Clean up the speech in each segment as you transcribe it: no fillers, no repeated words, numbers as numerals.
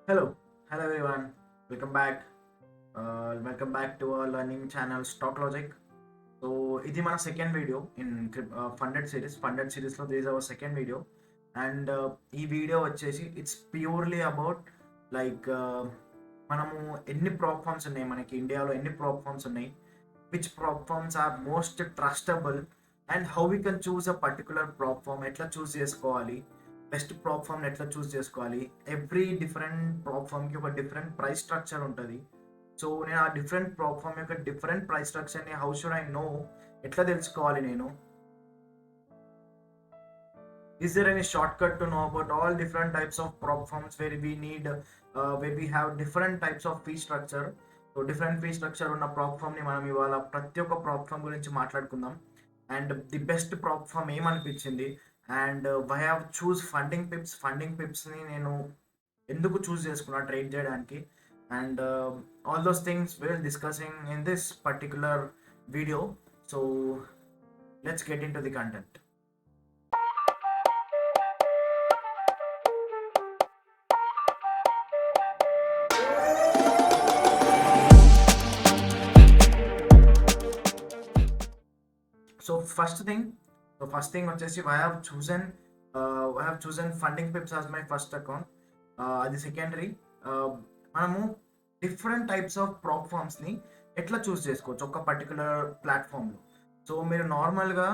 Hello everyone. Welcome back. Welcome back to our learning channel Stock Logic. So, ఇది మన second video in funded సిరీస్లో this our second video and ఈ video వచ్చేసి it's purely about like మనము ఎన్ని prop firms ఉన్నాయి మనకి ఇండియాలో ఎన్ని ప్రాప్ ఫార్మ్స్ ఉన్నాయి which prop firms are most trustable and how we can choose a particular prop firm ఎట్లా చూస్ చేసుకోవాలి బెస్ట్ ప్రాప్ ఫామ్ ఎట్లా చూస్ చేసుకోవాలి ఎవ్రీ డిఫరెంట్ ప్రాప్ ఫామ్కి ఒక డిఫరెంట్ ప్రైస్ స్ట్రక్చర్ ఉంటుంది సో నేను ఆ డిఫరెంట్ ప్రాప్ ఫామ్ యొక్క డిఫరెంట్ ప్రైస్ స్ట్రక్చర్ని హౌ షుడ్ ఐ నో ఎట్లా తెలుసుకోవాలి నేను is there any shortcut to know about all different types of prop firms where we have different types of fee structure so different fee structure ఉన్న ప్రాప్ ఫామ్ని మనం ఇవాళ ప్రతి ఒక్క ప్రాప్ ఫామ్ గురించి మాట్లాడుకుందాం and the best prop firm ఏమనిపించింది and why have choose Funding పిప్స్ని నేను ఎందుకు చూస్ చేసుకున్నా ట్రేడ్ చేయడానికి and all those things will discussing in this particular video so let's get into the content. So first thing వచ్చేసి I have chosen Funding Pips as my first account. అది secondary. మనము different types of prop ఫామ్స్ని ఎట్లా choose చేసుకోవచ్చు ఒక particular ప్లాట్ఫామ్లో. So మీరు నార్మల్గా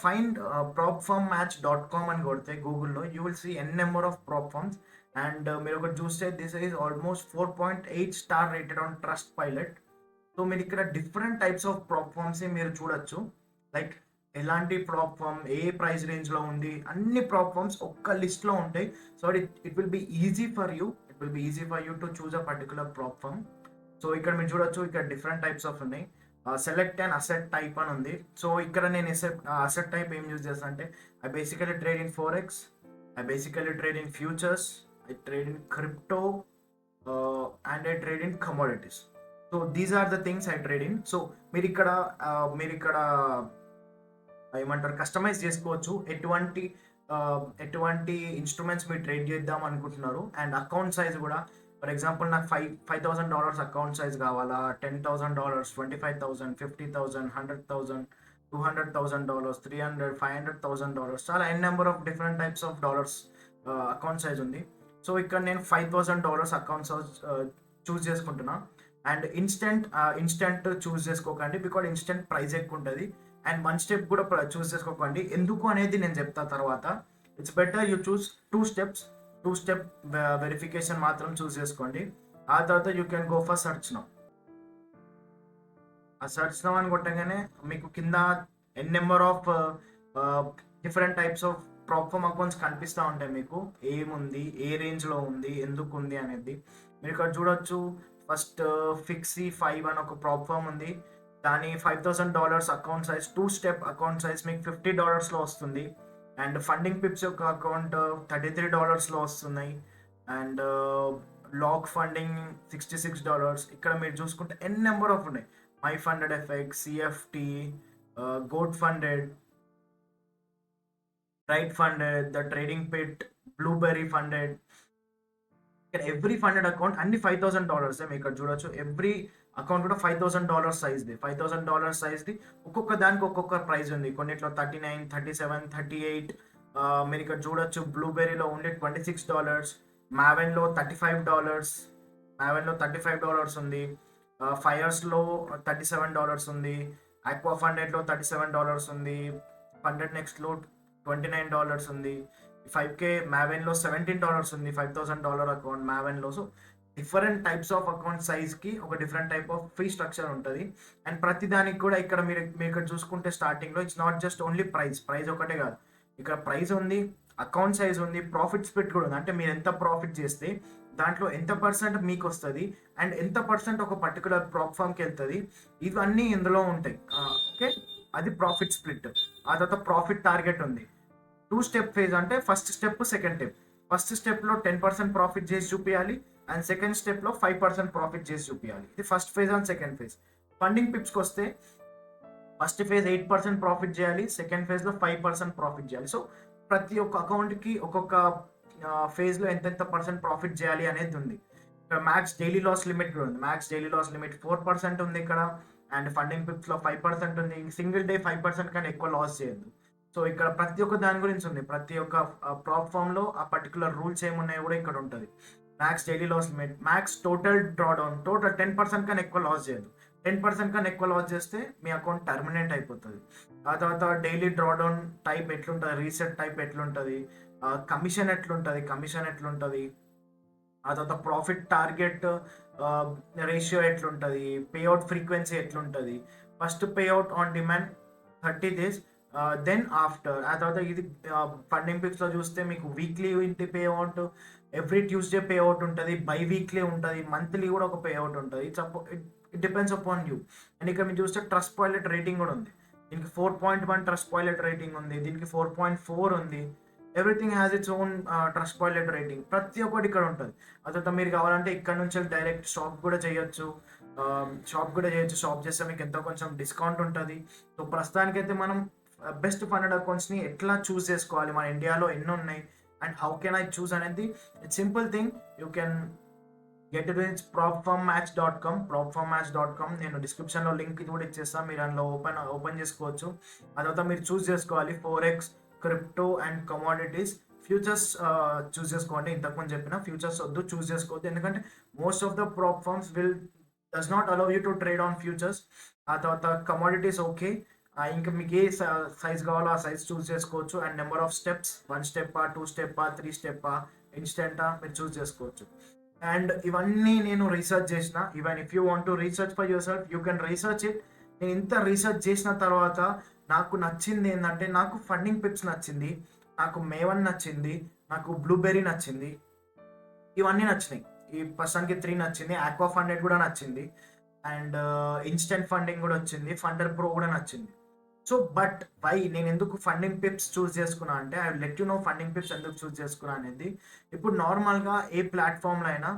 ఫైండ్ propfarmmatch.com అని కొడితే గూగుల్లో you will see n number of prop firms and మీరు ఒకటి చూస్తే this is almost 4.8 star rated on Trustpilot. So మీరు ఇక్కడ different types of prop firms మీరు చూడొచ్చు. లైక్ ఎలాంటి ప్రాప్ ఫామ్ ఏ ప్రైస్ రేంజ్లో ఉంది అన్ని ప్రాప్ ఫామ్స్ ఒక్క లిస్ట్లో ఉంటాయి. So it will be easy for you to choose a particular prop firm. So ఇక్కడ మీరు చూడొచ్చు ఇక్కడ డిఫరెంట్ టైప్స్ ఆఫ్ ఉన్నాయి. సెలెక్ట్ అండ్ అసెట్ టైప్ అని ఉంది. సో ఇక్కడ నేను అసెట్ టైప్ ఏం యూజ్ చేస్తాను అంటే I basically trade in forex, I basically trade in futures, I trade in crypto and I trade in commodities. So these are the things I trade in. So మీరు ఇక్కడ ఏమంటారు customise చేసుకోవచ్చు ఎటువంటి instruments మీరు trade చేద్దాం అనుకుంటున్నారు. And account size కూడా for example నాకు $5,000 అకౌంట్ సైజ్ కావాలా, $10,000, $25,000, $50,000, $100,000, $200,000, $300,000, $500,000 చాలా n number of different types of dollars account size ఉంది. సో ఇక్కడ నేను $5,000 అకౌంట్ సైజ్ చూస్ చేసుకుంటున్నా. అండ్ ఇన్స్టెంట్ చూస్ చేసుకోకండి బికాజ్ ఇన్స్టెంట్ ప్రైస్ ఎక్కువ ఉంటుంది. అండ్ వన్ స్టెప్ కూడా చూస్ చేసుకోకండి. ఎందుకు అనేది నేను చెప్తా తర్వాత. It's better you choose two step verification మాత్రం చూస్ చేసుకోండి. ఆ తర్వాత you can go for search now. ఆ సర్చ్ నౌ అని కొట్టగానే మీకు కింద n number of different types of prop firm accounts కనిపిస్తూ ఉంటాయి. మీకు ఏముంది, ఏ రేంజ్లో ఉంది, ఎందుకు ఉంది అనేది మీరు ఇక్కడ చూడొచ్చు. ఫస్ట్ ఫిక్సీ 5 అని ఒక ప్రాప్ ఫామ్ ఉంది. దాని $5,000 account size, 2 step account size మీకు $50 వస్తుంది. అండ్ ఫండింగ్ పిప్స్ యొక్క అకౌంట్ $33 వస్తున్నాయి. And Lark Funding $66. ఇక్కడ మీరు చూసుకుంటే ఎన్ నెంబర్ ఆఫ్ ఉన్నాయి. My Funded Effect, CFT, Goat Funded, Right Funded, the Trading Pit, Blueberry Funded. ఇక్కడ ఎవ్రీ ఫండెడ్ అకౌంట్ అన్ని $5,000 మీకు ఇక్కడ చూడొచ్చు. ఎవ్రీ అకౌంట్ కూడా $5,000 సైజ్ది. $5,000 సైజ్ది. ఒక్కొక్క దానికి ఒక్కొక్క ప్రైస్ ఉంది. కొన్నిట్లో 39, 37, 38. మీరు ఇక్కడ చూడొచ్చు. బ్లూబెర్రీలో ఉండే $26, మ్యావెన్లో $35 ఉంది. ఫైర్స్లో $37 ఉంది. ఆక్వా ఫండెడ్లో $37 ఉంది. ఫండెడ్ నెక్స్ట్లో $29 ఉంది. 5K మ్యావెన్లో $17 ఉంది. $5,000 అకౌంట్ మ్యావెన్లో. So different types of account సైజ్కి ఒక different type of fee structure ఉంటుంది. అండ్ ప్రతి దానికి కూడా ఇక్కడ మీరు ఇక్కడ చూసుకుంటే స్టార్టింగ్లో it's not just only price ఒకటే కాదు. ఇక్కడ ప్రైస్ ఉంది, అకౌంట్ సైజ్ ఉంది, ప్రాఫిట్ స్ప్లిట్ కూడా ఉంది. అంటే మీరు ఎంత ప్రాఫిట్ చేస్తే దాంట్లో ఎంత పర్సెంట్ మీకు వస్తుంది అండ్ ఎంత పర్సెంట్ ఒక పర్టికులర్ ప్రాప్ ఫామ్కి వెళ్తుంది, ఇవన్నీ ఇందులో ఉంటాయి. ఓకే, అది ప్రాఫిట్ స్ప్లిట్. ఆ తర్వాత ప్రాఫిట్ టార్గెట్ ఉంది. 2 స్టెప్ ఫేజ్ అంటే first step, second step. First స్టెప్లో 10% ప్రాఫిట్ చేసి చూపించాలి అండ్ సెకండ్ స్టెప్లో 5% ప్రాఫిట్ చేసి చూపించాలి. ఇది first phase and second phase. Funding పిప్స్కి వస్తే ఫస్ట్ ఫేజ్ 8% ప్రాఫిట్ చేయాలి, సెకండ్ ఫేజ్లో 5% ప్రాఫిట్ చేయాలి. సో ప్రతి ఒక్క అకౌంట్కి ఒక్కొక్క ఫేజ్లో ఎంతెంత పర్సెంట్ ప్రాఫిట్ చేయాలి అనేది ఉంది. ఇక్కడ మ్యాక్స్ డైలీ లాస్ లిమిట్ కూడా ఉంది. మ్యాక్స్ డైలీ లాస్ లిమిట్ 4% ఉంది ఇక్కడ. అండ్ ఫండింగ్ పిప్స్లో 5% ఉంది. సింగిల్ డే 5% కన్నా ఎక్కువ లాస్ చేయొద్దు. సో ఇక్కడ ప్రతి ఒక్క దాని గురించి ఉంది. ప్రతి ఒక్క ప్రాప్ ఫామ్లో ఆ పర్టికులర్ రూల్స్ ఏమున్నాయో కూడా ఇక్కడ ఉంటుంది. Max daily loss limit, max total drawdown, total 10% కన్నా ఎక్కువ లాస్ చేయదు. 10% కన్నా ఎక్కువ లాస్ చేస్తే మీ అకౌంట్ టర్మినేట్ అయిపోతుంది. ఆ తర్వాత డైలీ డ్రాడౌన్ టైప్ ఎట్లుంటుంది, రీసెట్ టైప్ ఎట్లుంటుంది, కమిషన్ ఎట్లుంటుంది, ఆ తర్వాత ప్రాఫిట్ టార్గెట్ రేషియో ఎట్లుంటుంది, పేఅవుట్ ఫ్రీక్వెన్సీ ఎట్లుంటుంది, first payout on demand 30 days, then after. ఆ తర్వాత ఇది ఫండింగ్ పిప్స్లో చూస్తే మీకు వీక్లీ ఇంటి పేఅవుట్, ఎవ్రీ ట్యూస్డే పేఅవుట్ ఉంటుంది, బై వీక్లీ ఉంటుంది, మంత్లీ కూడా ఒక పేఅవుట్ ఉంటుంది. It depends upon you. And ఇక్కడ మీరు చూస్తే ట్రస్ట్ పాయిలెట్ రేటింగ్ కూడా ఉంది. దీనికి 4.1 ట్రస్ట్ పాయిలెట్ రేటింగ్ ఉంది, దీనికి 4.4 ఉంది. Everything has its own trust pilot rating. ప్రతి ఒక్కటి ఇక్కడ ఉంటుంది. ఆ తర్వాత మీరు కావాలంటే ఇక్కడ నుంచి డైరెక్ట్ షాప్ కూడా చేయొచ్చు. షాప్ చేస్తే మీకు ఎంతో కొంచెం డిస్కౌంట్ ఉంటుంది. సో ప్రస్తుతానికైతే మనం బెస్ట్ ఫండెడ్ అకౌంట్స్ని ఎట్లా చూస్ చేసుకోవాలి, మన ఇండియాలో ఎన్ని ఉన్నాయి and how can I choose అనేది it's simple thing. You can get it in propfarmmatch.com. నేను డిస్క్రిప్షన్లో లింక్ ఇది కూడా ఇచ్చేస్తాను, మీరు అందులో ఓపెన్ చేసుకోవచ్చు. ఆ తర్వాత మీరు చూస్ చేసుకోవాలి forex, crypto and commodities. Futures choose చేసుకోండి. ఇంతకుముందు చెప్పిన ఫ్యూచర్స్ వద్దు, చూస్ చేసుకోవద్దు. ఎందుకంటే most of the prop firms does not allow you to trade on futures. ఆ తర్వాత కమోడిటీస్ ఓకే, ఇంకా మీకు ఏ సైజ్ కావాలో ఆ సైజ్ చూస్ చేసుకోవచ్చు. And number of steps, 1 step, 2 step, 3 step, ఇన్స్టెంటా మీరు చూస్ చేసుకోవచ్చు. అండ్ ఇవన్నీ నేను రీసెర్చ్ చేసిన. Even if you want to research for your self you can research it. నేను ఇంత రీసెర్చ్ చేసిన తర్వాత నాకు నచ్చింది ఏంటంటే, నాకు ఫండింగ్ పిప్స్ నచ్చింది, నాకు మేవన్ నచ్చింది, నాకు బ్లూబెర్రీ నచ్చింది, ఇవన్నీ నచ్చినాయి. ఈ ప్రస్తుతానికి 3 నచ్చింది. ఆక్వా ఫండెడ్ కూడా నచ్చింది, అండ్ ఇన్స్టెంట్ ఫండింగ్ కూడా వచ్చింది, ఫండర్ ప్రో కూడా నచ్చింది. సో బట్ వై నేను ఎందుకు ఫండింగ్ పిప్స్ చూస్ చేసుకున్నా అంటే, I let you know funding Pips ఎందుకు చూస్ చేసుకున్నా అనేది. ఇప్పుడు నార్మల్గా ఏ ప్లాట్ఫామ్లో అయినా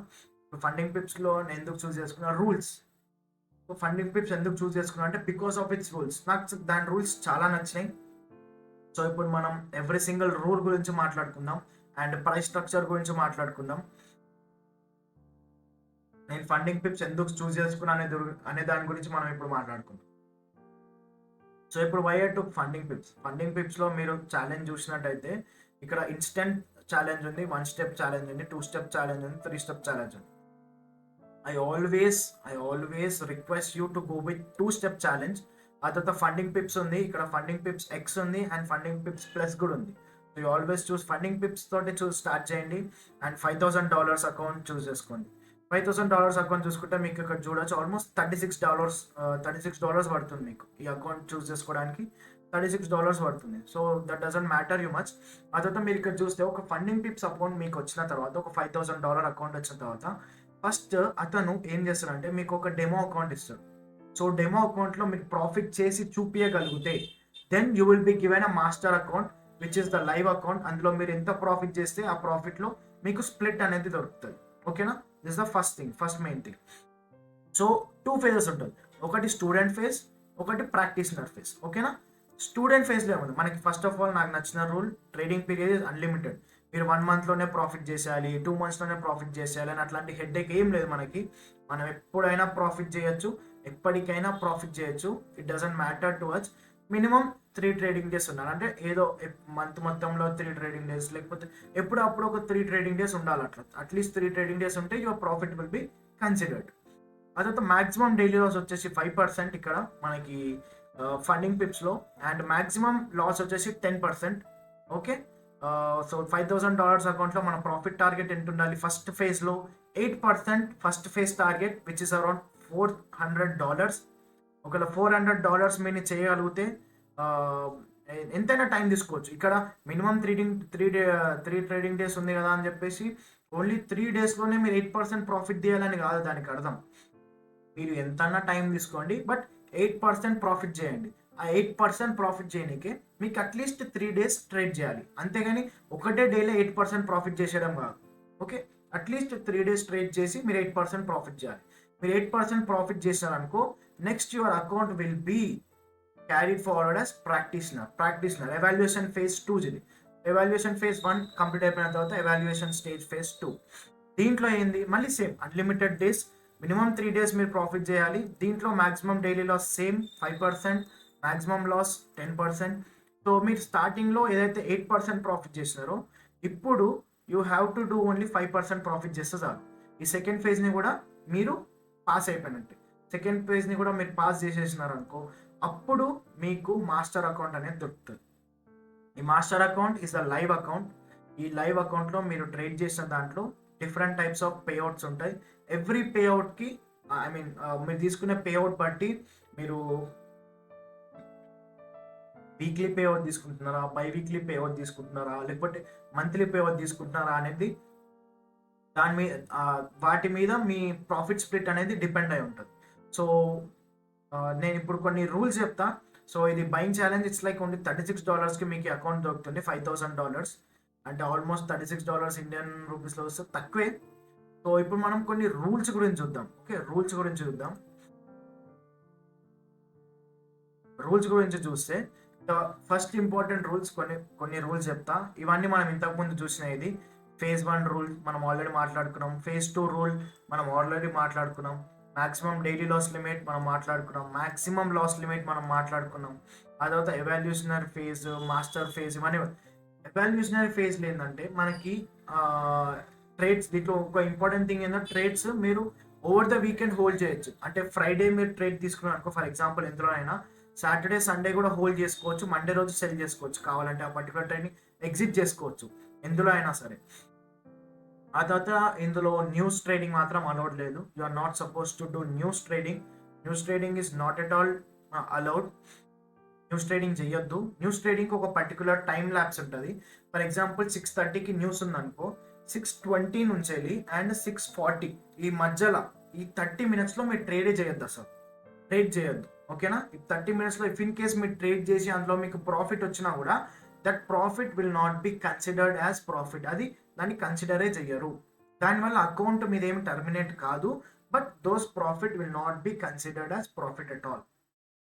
ఫండింగ్ పిప్స్లో నేను ఎందుకు చూస్ చేసుకున్నా, రూల్స్. సో ఫండింగ్ పిప్స్ ఎందుకు చూస్ చేసుకున్నా అంటే బికాస్ ఆఫ్ ఇట్స్ రూల్స్. నాకు దాని రూల్స్ చాలా నచ్చినాయి. సో ఇప్పుడు మనం ఎవ్రీ సింగిల్ రూల్ గురించి మాట్లాడుకుందాం అండ్ ప్రైస్ స్ట్రక్చర్ గురించి మాట్లాడుకుందాం. నేను ఫండింగ్ పిప్స్ ఎందుకు చూస్ చేసుకున్నా అనే దాని గురించి మనం ఇప్పుడు మాట్లాడుకుందాం. సో ఇప్పుడు వై ఐ టుక్ ఫండింగ్ పిప్స్లో మీరు ఛాలెంజ్ చూసినట్టయితే ఇక్కడ ఇన్స్టెంట్ ఛాలెంజ్ ఉంది, 1 step ఛాలెంజ్ ఉంది, 2 step ఛాలెంజ్ ఉంది, 3 step ఛాలెంజ్ ఉంది. I always request you to go with 2 step challenge. ఆ తర్వాత ఫండింగ్ పిప్స్ ఉంది, ఇక్కడ ఫండింగ్ పిప్స్ ఎక్స్ ఉంది అండ్ ఫండింగ్ పిప్స్ ప్లస్ కూడా ఉంది. So you always choose funding Pips తోటి స్టార్ట్ చేయండి అండ్ $5,000 అకౌంట్ చూస్ చేసుకోండి. $5,000 అకౌంట్ చూసుకుంటే మీకు ఇక్కడ చూడొచ్చు ఆల్మోస్ట్ $36 పడుతుంది మీకు ఈ అకౌంట్ చూస్ చేసుకోవడానికి. $36 పడుతుంది. So that doesn't matter you much. ఆ తర్వాత మీరు ఇక్కడ చూస్తే ఒక ఫండింగ్ పిప్స్ అకౌంట్ మీకు వచ్చిన తర్వాత, ఒక $5,000 అకౌంట్ వచ్చిన తర్వాత ఫస్ట్ అతను ఏం చేస్తాడంటే మీకు ఒక డెమో అకౌంట్ ఇస్తాడు. సో డెమో అకౌంట్లో మీకు ప్రాఫిట్ చేసి చూపించగలిగితే then you will be given a master account which is the live account. అందులో మీరు ఎంత ప్రాఫిట్ చేస్తే ఆ ప్రాఫిట్లో మీకు స్ప్లిట్ అనేది దొరుకుతుంది. ఓకేనా? This the first main thing. So 2 phases ఉంటుంది, ఒకటి స్టూడెంట్ ఫేజ్, ఒకటి ప్రాక్టీషనర్ ఫేజ్. ఓకేనా? స్టూడెంట్ ఫేజ్లో ఏముంది మనకి, ఫస్ట్ ఆఫ్ ఆల్ నాకు నచ్చిన rule, trading period is unlimited. మీరు 1 monthలోనే ప్రాఫిట్ చేసేయాలి, 2 monthsలోనే ప్రాఫిట్ చేసేయాలి అని అట్లాంటి హెడ్ఏక్ ఏం లేదు మనకి. మనం ఎప్పుడైనా ప్రాఫిట్ చేయొచ్చు, ఎప్పటికైనా ప్రాఫిట్ చేయొచ్చు. It doesn't matter to us. Minimum 3 trading days ఉండాలి. అంటే ఏదో మంత్ మొత్తంలో 3 trading days, లేకపోతే ఎప్పుడప్పుడు ఒక 3 trading days ఉండాలి. అట్లీస్ట్ 3 trading days ఉంటే your profit will be considered. అదొక మ్యాక్సిమం డైలీ లాస్ వచ్చేసి 5% ఇక్కడ మనకి ఫండింగ్ పిప్స్లో, అండ్ మ్యాక్సిమం లాస్ వచ్చేసి 10%. ఓకే? సో $5,000 అకౌంట్లో మన ప్రాఫిట్ టార్గెట్ ఎంత ఉండాలి? ఫస్ట్ ఫేజ్లో 8% first phase target which is around $400. ఒకవేళ $400 మీరు చేయగలిగితే ఎంతైనా టైం తీసుకోవచ్చు. ఇక్కడ మినిమం 3 trading days ఉంది కదా అని చెప్పేసి ఓన్లీ 3 daysలోనే మీరు 8% ప్రాఫిట్ తీయాలని కాదు దానికి అర్థం. మీరు ఎంతన్నా టైం తీసుకోండి, బట్ 8% ప్రాఫిట్ చేయండి. ఆ 8% ప్రాఫిట్ చేయడానికి మీకు అట్లీస్ట్ 3 days ట్రేడ్ చేయాలి. అంతేగాని ఒకటే డేలో 8% ప్రాఫిట్ చేసేయడం కాదు. ఓకే? అట్లీస్ట్ 3 days ట్రేడ్ చేసి మీరు 8% ప్రాఫిట్ చేయాలి. మీరు 8% ప్రాఫిట్ చేశారనుకో, next your account will be carried forward as practitioner. Evaluation phase 2 ఇది. ఎవాల్యుయేషన్ ఫేజ్ 1 కంప్లీట్ అయిపోయిన తర్వాత ఎవాల్యుయేషన్ స్టేజ్ ఫేజ్ 2. దీంట్లో ఏంది మళ్ళీ same unlimited days, minimum 3 days మీరు ప్రాఫిట్ చేయాలి. దీంట్లో maximum daily loss same 5%, maximum loss 10%. So మీరు స్టార్టింగ్లో ఏదైతే 8% ప్రాఫిట్ చేసినారో ఇప్పుడు you have to do only 5% profit చేస్తే చాలు. ఈ సెకండ్ ఫేజ్ని కూడా మీరు పాస్ అయిపోయినట్టే. సెకండ్ ఫేజ్ని కూడా మీరు పాస్ చేసేసినారు అనుకో, అప్పుడు మీకు మాస్టర్ అకౌంట్ అనేది దొరుకుతుంది. ఈ master account is a live account. ఈ లైవ్ అకౌంట్లో మీరు ట్రేడ్ చేసిన దాంట్లో డిఫరెంట్ టైప్స్ ఆఫ్ పేఅవుట్స్ ఉంటాయి. ఎవ్రీ పేఅవుట్కి మీరు తీసుకునే పేఅవుట్ బట్టి మీరు వీక్లీ పేఅవుట్ తీసుకుంటున్నారా, బై వీక్లీ పేఅవుట్ తీసుకుంటున్నారా, లేకపోతే మంత్లీ పేఅవుట్ తీసుకుంటున్నారా అనేది దాని మీద వాటి మీద మీ ప్రాఫిట్ స్ప్లిట్ అనేది డిపెండ్ అయి ఉంటుంది. సో నేను ఇప్పుడు కొన్ని రూల్స్ చెప్తా. సో ఇది buying challenge, it's like only $36కి మీకు అకౌంట్ దొరుకుతుంది. $5,000 అంటే ఆల్మోస్ట్ $36 ఇండియన్ రూపీస్లో వస్తే తక్కువే. సో ఇప్పుడు మనం కొన్ని రూల్స్ గురించి చూద్దాం. ఓకే, రూల్స్ గురించి చూస్తే ఫస్ట్ ఇంపార్టెంట్ రూల్స్ కొన్ని రూల్స్ చెప్తా. ఇవన్నీ మనం ఇంతకుముందు చూసిన ఇది ఫేజ్ 1 రూల్ మనం ఆల్రెడీ మాట్లాడుకున్నాం. ఫేజ్ 2 రూల్ మనం ఆల్రెడీ మాట్లాడుకున్నాం. మాక్సిమం డైలీ లాస్ లిమిట్ మనం మాట్లాడుకున్నాం. మాక్సిమం లాస్ లిమిట్ మనం మాట్లాడుకున్నాం. ఆ తర్వాత ఎవాల్యూషనరీ ఫేజ్, మాస్టర్ ఫేజ్, ఇవన్నీ. ఎవాల్యూషనరీ ఫేజ్ ఏంటంటే మనకి ట్రేడ్స్, దీంట్లో ఒక ఇంపార్టెంట్ థింగ్ ఏంటంటే ట్రేడ్స్ మీరు ఓవర్ ద వీకెండ్ హోల్డ్ చేయొచ్చు. అంటే ఫ్రైడే మీరు ట్రేడ్ తీసుకున్నారు అనుకో, ఫర్ ఎగ్జాంపుల్ ఎందులో అయినా సాటర్డే సండే కూడా హోల్డ్ చేసుకోవచ్చు, మండే రోజు సెల్ చేసుకోవచ్చు. కావాలంటే ఆ పర్టికులర్ ట్రేడ్ని ఎగ్జిట్ చేసుకోవచ్చు ఎందులో అయినా సరే. ఆ తర్వాత ఇందులో న్యూస్ ట్రేడింగ్ మాత్రం అలౌడ్ లేదు. You are not suppose to do news trading. News trading is not at all allowed. News trading చేయొద్దు. న్యూస్ ట్రేడింగ్ ఒక పర్టికులర్ టైం ల్యాప్స్ ఉంటుంది. ఫర్ ఎగ్జాంపుల్ 6:30కి న్యూస్ ఉందనుకో, 6:20 నుంచి వెళ్ళి అండ్ 6:40 ఈ మధ్యలో ఈ 30 minutesలో మీరు ట్రేడే చేయొద్దు, అసలు ట్రేడ్ చేయొద్దు. ఓకేనా? ఈ 30 minutesలో ఇఫ్ ఇన్ కేస్ మీరు ట్రేడ్ చేసి అందులో మీకు ప్రాఫిట్ వచ్చినా కూడా that profit will not be considered as profit. అది దాన్ని కన్సిడరే చెయ్యరు. దానివల్ల అకౌంట్ మీద ఏమి టర్మినేట్ కాదు, but those profit will not be considered as profit at all.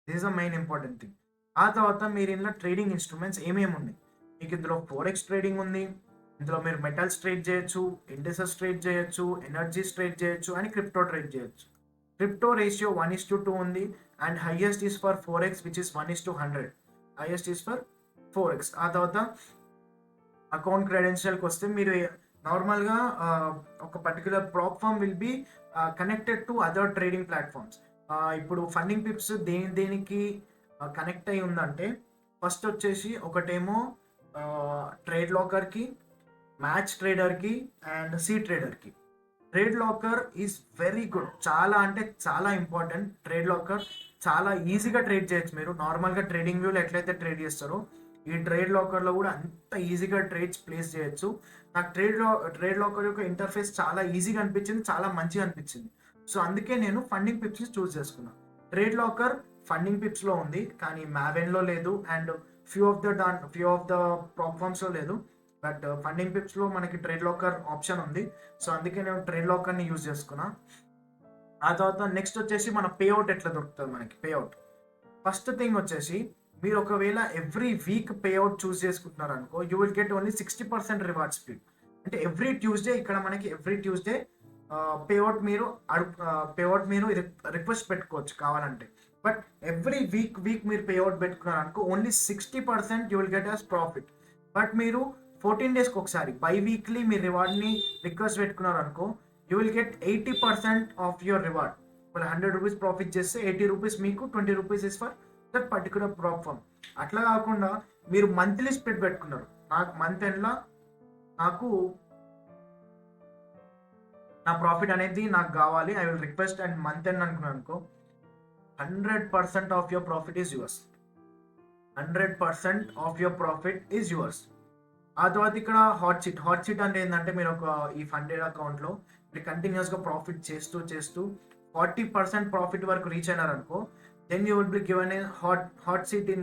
This is the main important thing. ఆ తర్వాత మీరు ఇందులో ట్రేడింగ్ ఇన్స్ట్రుమెంట్స్ ఏమేమి ఉన్నాయి. మీకు ఇందులో ఫోరెక్స్ ట్రేడింగ్ ఉంది, ఇందులో మీరు మెటల్స్ ట్రేడ్ చేయొచ్చు, ఇండిసెస్ ట్రేడ్ చేయొచ్చు, ఎనర్జీస్ ట్రేడ్ చేయొచ్చు, అండ్ క్రిప్టో ట్రేడ్ చేయొచ్చు. క్రిప్టో రేషియో 1:2 ఉంది, and highest is for forex which is 1:100. Highest is for forex. ఆ తర్వాత అకౌంట్ క్రెడెన్షియల్కి వస్తే మీరు నార్మల్గా ఒక particular platform will be connected to other trading platforms. ఇప్పుడు ఫండింగ్ పిప్స్ దేనికి కనెక్ట్ అయి ఉందంటే, ఫస్ట్ వచ్చేసి ఒకటేమో ట్రేడ్ లాకర్కి, మ్యాచ్ ట్రేడర్కి అండ్ సీ ట్రేడర్కి. Trade locker is very good, చాలా అంటే చాలా ఇంపార్టెంట్. ట్రేడ్ లాకర్ చాలా ఈజీగా ట్రేడ్ చేయొచ్చు. మీరు నార్మల్గా ట్రేడింగ్ వ్యూలో ఎట్లయితే ట్రేడ్ చేస్తారో ఈ ట్రేడ్ లాకర్లో కూడా అంత ఈజీగా ట్రేడ్స్ ప్లేస్ చేయొచ్చు. నాకు ట్రేడ్ లాకర్ యొక్క ఇంటర్ఫేస్ చాలా ఈజీగా అనిపించింది, చాలా మంచిగా అనిపించింది. సో అందుకే నేను ఫండింగ్ పిప్స్ని చూస్ చేసుకున్నాను. ట్రేడ్ లాకర్ ఫండింగ్ పిప్స్లో ఉంది, కానీ మ్యావెన్లో లేదు, అండ్ ఫ్యూ ఆఫ్ ద ప్లాట్ఫామ్స్లో లేదు. బట్ ఫండింగ్ పిప్స్లో మనకి ట్రేడ్ లాకర్ ఆప్షన్ ఉంది. సో అందుకే నేను ట్రేడ్ లాకర్ని యూజ్ చేసుకున్నా. ఆ తర్వాత నెక్స్ట్ వచ్చేసి మన పేఅవుట్ ఎట్లా దొరుకుతుంది మనకి. పేఅవుట్ ఫస్ట్ థింగ్ వచ్చేసి, మీరు ఒకవేళ ఎవ్రీ వీక్ పేఅవుట్ చూస్ చేసుకుంటున్నారు అనుకో, you will get only 60% reward split. అంటే ఎవ్రీ ట్యూస్డే ఇక్కడ మనకి ఎవ్రీ ట్యూస్డే పేఅవుట్ మీరు రిక్వెస్ట్ పెట్టుకోవచ్చు కావాలంటే. బట్ ఎవ్రీ వీక్ మీరు పేఅవుట్ పెట్టుకున్నారు అనుకో, only 60% you will get as profit. But మీరు 14 daysకి ఒకసారి బై వీక్లీ మీరు రివార్డ్ని రిక్వెస్ట్ పెట్టుకున్నారు అనుకో, you will get 80% of your reward. వాళ్ళు 100 రూపీస్ ప్రాఫిట్ చేస్తే 80 రూపీస్ మీకు, 20 rupees is for that particular platform. అట్లా కాకుండా మీరు మంత్లీ స్ప్లిట్ పెట్టుకున్నారు, నాకు మంత్ ఎండ్లో నా ప్రాఫిట్ అనేది నాకు కావాలి, I will request and month end అనుకున్నాను అనుకో, 100% of your profit is yours. 100% of your profit is yours. ఆ తర్వాత ఇక్కడ హాట్ సీట్ అంటే ఏంటంటే, మీరు ఒక ఈ ఫండెడ్ అకౌంట్లో మీరు కంటిన్యూస్గా ప్రాఫిట్ చేస్తూ 40% ప్రాఫిట్ వరకు reach అయినారనుకో, then you will be given a hot seat in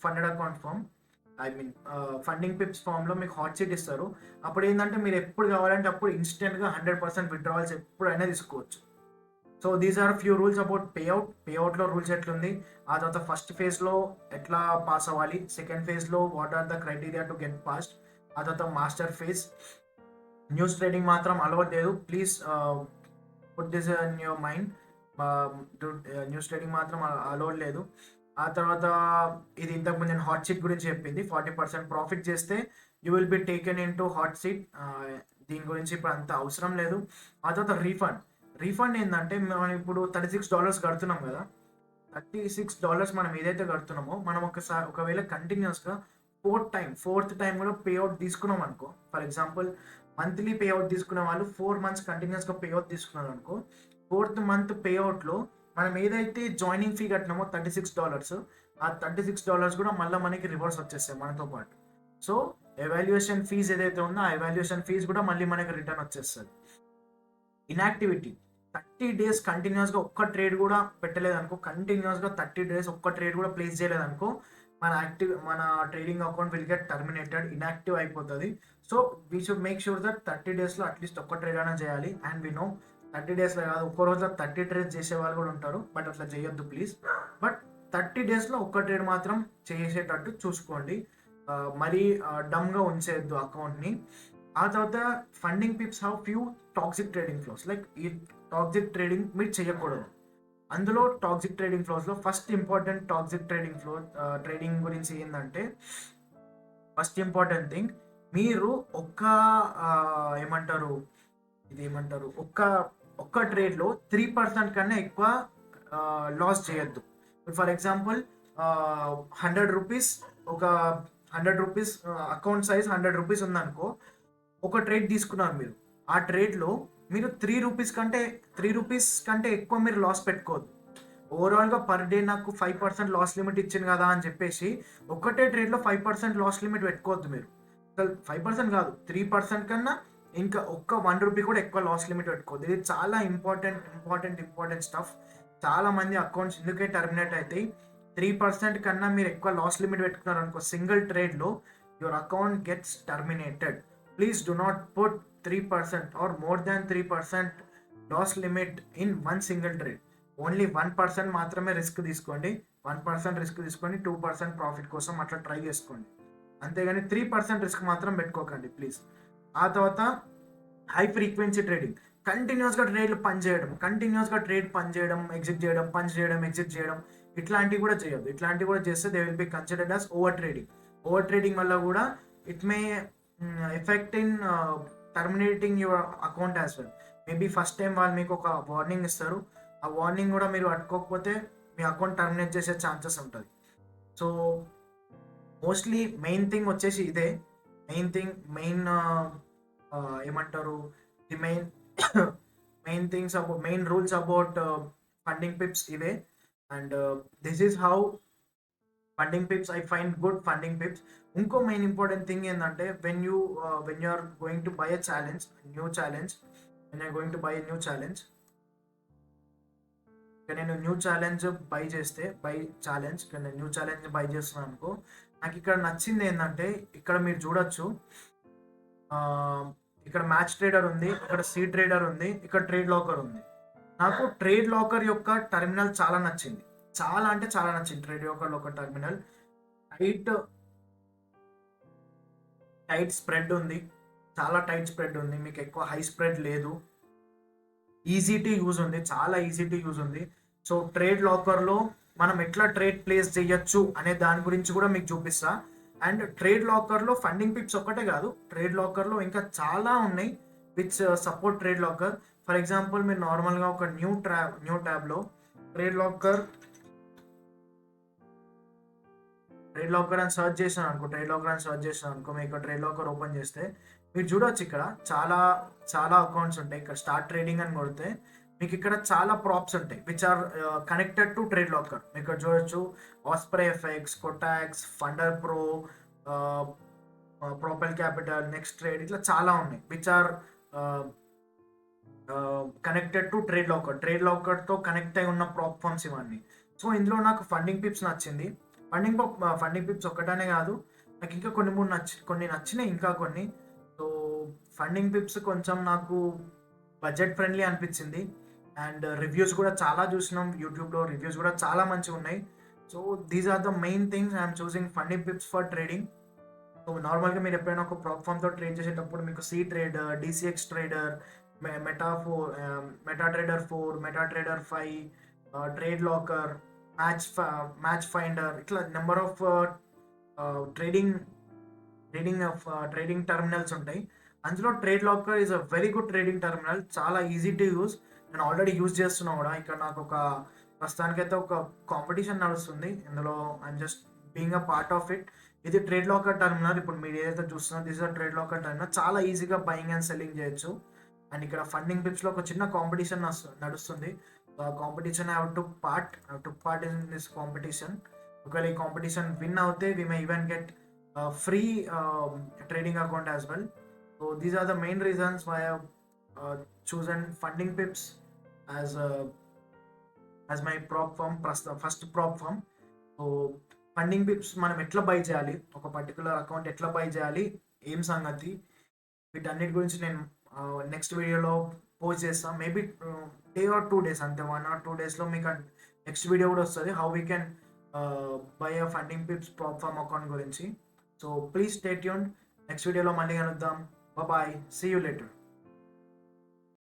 funded account form. Funding Pips ఫామ్లో మీకు హాట్ సీట్ ఇస్తారు. అప్పుడు ఏంటంటే మీరు ఎప్పుడు కావాలంటే అప్పుడు ఇన్స్టెంట్గా 100% విత్డ్రావల్స్ ఎప్పుడైనా తీసుకోవచ్చు. So these are few rules about పేఅవుట్లో రూల్స్ ఎట్లుంది, ఆ తర్వాత ఫస్ట్ ఫేజ్లో ఎట్లా పాస్ అవ్వాలి, సెకండ్ ఫేజ్లో what are the criteria to get passed, ఆ తర్వాత మాస్టర్ ఫేజ్. న్యూస్ ట్రేడింగ్ మాత్రం అలవట్లేదు, please put this in your mind. News trading మాత్రం అలౌడ్ లేదు. ఆ తర్వాత ఇది ఇంతకుముందు నేను హాట్ సీట్ గురించి చెప్పింది, 40% ప్రాఫిట్ చేస్తే you will be taken in to hot seat. దీని గురించి ఇప్పుడు అంత అవసరం లేదు. ఆ తర్వాత రీఫండ్ ఏంటంటే మనం ఇప్పుడు $36 కడుతున్నాం కదా, $36 మనం ఏదైతే కడుతున్నామో మనం ఒకవేళ కంటిన్యూస్గా ఫోర్త్ టైం కూడా పేఅవుట్ తీసుకున్నాం అనుకో, ఫర్ ఎగ్జాంపుల్ మంత్లీ పేఅవుట్ తీసుకున్న వాళ్ళు 4 months కంటిన్యూస్గా పేఅవుట్ తీసుకున్నారు అనుకో, 4th month పేఅవుట్లో మనం ఏదైతే జాయినింగ్ ఫీ కట్టినామో $36, ఆ $36 కూడా మళ్ళీ మనకి రివర్స్ వచ్చేస్తాయి మనతో పాటు. సో ఎవాల్యుయేషన్ ఫీజ్ ఏదైతే ఉందో ఆ ఎవాల్యుయేషన్ ఫీజ్ కూడా మళ్ళీ మనకి రిటర్న్ వచ్చేస్తుంది. ఇన్యాక్టివిటీ 30 days కంటిన్యూస్గా ఒక్క ట్రేడ్ కూడా పెట్టలేదనుకో, కంటిన్యూస్గా 30 days ఒక్క ట్రేడ్ కూడా ప్లేస్ చేయలేదనుకో, మన trading account will get terminated, inactive అయిపోతుంది. So we should make sure that 30 daysలో అట్లీస్ట్ ఒక్క ట్రేడ్ అయినా చేయాలి. అండ్ వీ నో 30 daysలో కాదు, ఒక్క రోజులో 30 trades చేసే వాళ్ళు కూడా ఉంటారు, బట్ అట్లా చేయొద్దు ప్లీజ్. బట్ 30 daysలో ఒక్క ట్రేడ్ మాత్రం చేసేటట్టు చూసుకోండి, మరీ డమ్గా ఉంచేయద్దు అకౌంట్ని. ఆ తర్వాత Funding Pips have few toxic trading flows, like ఈ టాక్సిక్ ట్రేడింగ్ మీరు చేయకూడదు. అందులో టాక్సిక్ ట్రేడింగ్ ఫ్లోస్లో ఫస్ట్ ఇంపార్టెంట్ టాక్సిక్ ట్రేడింగ్ గురించి ఏంటంటే, ఫస్ట్ ఇంపార్టెంట్ థింగ్, మీరు ఏమంటారు ఒక్క ట్రేడ్లో 3% కన్నా ఎక్కువ లాస్ చేయొద్దు. For example 100 rupees account size 100 rupees ఉందనుకో, ఒక ట్రేడ్ తీసుకున్నారు మీరు, ఆ ట్రేడ్లో మీరు 3 రూపీస్ కంటే ఎక్కువ మీరు లాస్ పెట్టుకోవద్దు. ఓవరాల్గా పర్ డే నాకు 5% లాస్ లిమిట్ ఇచ్చింది కదా అని చెప్పేసి ఒకటే ట్రేడ్లో 5% లాస్ లిమిట్ పెట్టుకోవద్దు మీరు. అసలు 5% కాదు, 3% కన్నా ఇంకా ఒక్క ₹1 కూడా ఎక్కువ లాస్ లిమిట్ పెట్టుకోవద్దు. ఇది చాలా ఇంపార్టెంట్ స్టఫ్. చాలా మంది అకౌంట్స్ ఎందుకే టర్మినేట్ అవుతాయి, 3% కన్నా మీరు ఎక్కువ లాస్ లిమిట్ పెట్టుకున్నారు అనుకో సింగిల్ ట్రేడ్లో, your account gets terminated. Please do not put 3% or more than 3% loss limit in one single trade. Only 1% మాత్రమే రిస్క్ తీసుకోండి, 2% ప్రాఫిట్ కోసం అట్లా ట్రై చేసుకోండి, అంతేగాని 3% రిస్క్ మాత్రం పెట్టుకోకండి ప్లీజ్. ఆ తర్వాత హై ఫ్రీక్వెన్సీ ట్రేడింగ్, కంటిన్యూస్గా ట్రేడ్ పని చేయడం, ఎగ్జిట్ చేయడం, ఇట్లాంటివి కూడా చేయొద్దు. ఇట్లాంటివి కూడా చేస్తే they will be considered as over trading వల్ల కూడా it may effect in terminating your account as well. Maybe first time వాళ్ళు మీకు ఒక వార్నింగ్ ఇస్తారు, ఆ వార్నింగ్ కూడా మీరు పట్టుకోకపోతే మీ అకౌంట్ టర్మినేట్ చేసే ఛాన్సెస్ ఉంటుంది. సో మోస్ట్లీ మెయిన్ థింగ్ వచ్చేసి ఇదే, ఏమంటారు, the main rules about Funding Pips ఇవే. And this is how Funding Pips I find good Funding Pips. ఇంకో మెయిన్ ఇంపార్టెంట్ థింగ్ ఏంటంటే, when you are going to buy a new challenge నేను new challenge buy చేస్తున్నాను అనుకో, నాకు ఇక్కడ నచ్చింది ఏంటంటే, ఇక్కడ మీరు చూడొచ్చు, ఇక్కడ మ్యాచ్ ట్రేడర్ ఉంది, ఇక్కడ సీ ట్రేడర్ ఉంది, ఇక్కడ ట్రేడ్ లాకర్ ఉంది. నాకు ట్రేడ్ లాకర్ యొక్క టర్మినల్ చాలా నచ్చింది, చాలా అంటే చాలా నచ్చింది. ట్రేడ్ లాకర్ ఒక టర్మినల్ టైట్ స్ప్రెడ్ ఉంది, చాలా టైట్ స్ప్రెడ్ ఉంది, మీకు ఎక్కువ హై స్ప్రెడ్ లేదు, ఈజీ టు యూజ్ ఉంది, చాలా ఈజీ టు యూజ్ ఉంది. సో ట్రేడ్ లాకర్లో మనం ఎట్లా ట్రేడ్ ప్లేస్ చేయొచ్చు అనే దాని గురించి కూడా మీకు చూపిస్తా. అండ్ ట్రేడ్ లాకర్లో ఫండింగ్ పిప్స్ ఒక్కటే కాదు, ట్రేడ్ లాకర్లో ఇంకా చాలా ఉన్నాయి which support trade locker. For example, మీరు నార్మల్గా ఒక న్యూ ట్యాబ్లో ట్రేడ్ లాకర్ అని సర్చ్ చేశాను అనుకో, మీకు ట్రేడ్ లాకర్ ఓపెన్ చేస్తే మీరు చూడొచ్చు, ఇక్కడ చాలా అకౌంట్స్ ఉంటాయి. ఇక్కడ స్టార్ట్ ట్రేడింగ్ అని కొడితే మీకు ఇక్కడ చాలా ప్రాప్స్ ఉంటాయి which are connected to Trade Locker. మీకు ఇక్కడ చూడొచ్చు, ఆస్ప్రే ఎఫెక్స్, కొటాక్స్, Funder Pro, Propel Capital, Next Trade, ఇట్లా చాలా ఉన్నాయి which are connected to Trade లాకర్తో కనెక్ట్ అయి ఉన్న ప్రాప్ ఫార్మ్స్ ఇవన్నీ. సో ఇందులో నాకు ఫండింగ్ పిప్స్ నచ్చింది. ఫండింగ్ పిప్స్ ఒక్కటనే కాదు, నాకు ఇంకా కొన్ని నచ్చినాయి, ఇంకా కొన్ని. సో ఫండింగ్ పిప్స్ కొంచెం నాకు బడ్జెట్ ఫ్రెండ్లీ అనిపించింది. అండ్ రివ్యూస్ కూడా చాలా చూసినాం యూట్యూబ్లో, రివ్యూస్ కూడా చాలా మంచిగా ఉన్నాయి. So these are the main things I'm choosing Funding Pips for trading. So నార్మల్గా మీరు ఎప్పుడైనా ఒక ప్లాట్ఫామ్తో ట్రేడ్ చేసేటప్పుడు మీకు C trader, DCX trader, Meta trader 4, Meta trader 5, Trade Locker, match finder, ఇట్లా number of trading trading terminals ఉంటాయి. అందులో Trade locker is a very good trading terminal, చాలా ఈజీ టు యూస్. నేను ఆల్రెడీ యూజ్ చేస్తున్నా కూడా. ఇక్కడ నాకు ఒక ప్రస్తుతానికైతే ఒక కాంపిటీషన్ నడుస్తుంది, ఇందులో I'm just being a part of it. ఇది ట్రేడ్ లాకర్ టర్మినల్. ఇప్పుడు మీరు ఏదైతే చూస్తున్నారో this is Trade Locker terminal. చాలా ఈజీగా బయింగ్ అండ్ సెల్లింగ్ చేయొచ్చు. అండ్ ఇక్కడ ఫండింగ్ పిప్స్లో ఒక చిన్న కాంపిటీషన్ నడుస్తుంది. Competition took part in this competition. ఒకవేళ ఈ కాంపిటీషన్ విన్ అవుతే we may even get free trading account as well. So these are the main reasons why I've chosen funding pips as my prop firm, first prop firm. So funding Pips మనం ఎట్లా by చేయాలి, ఒక particular account ఎట్లా by చేయాలి, ఏం సంగతి, వీటన్నిటి గురించి నేను నెక్స్ట్ వీడియోలో పోస్ట్ చేస్తాను. మేబీ డే ఆర్ 2 days, అంతే 1 or 2 daysలో మీకు నెక్స్ట్ వీడియో కూడా వస్తుంది, how we can buy a Funding Pips prop firm account గురించి. So please stay tuned. Next వీడియోలో మళ్ళీ కలుద్దాం. Bye, see you later.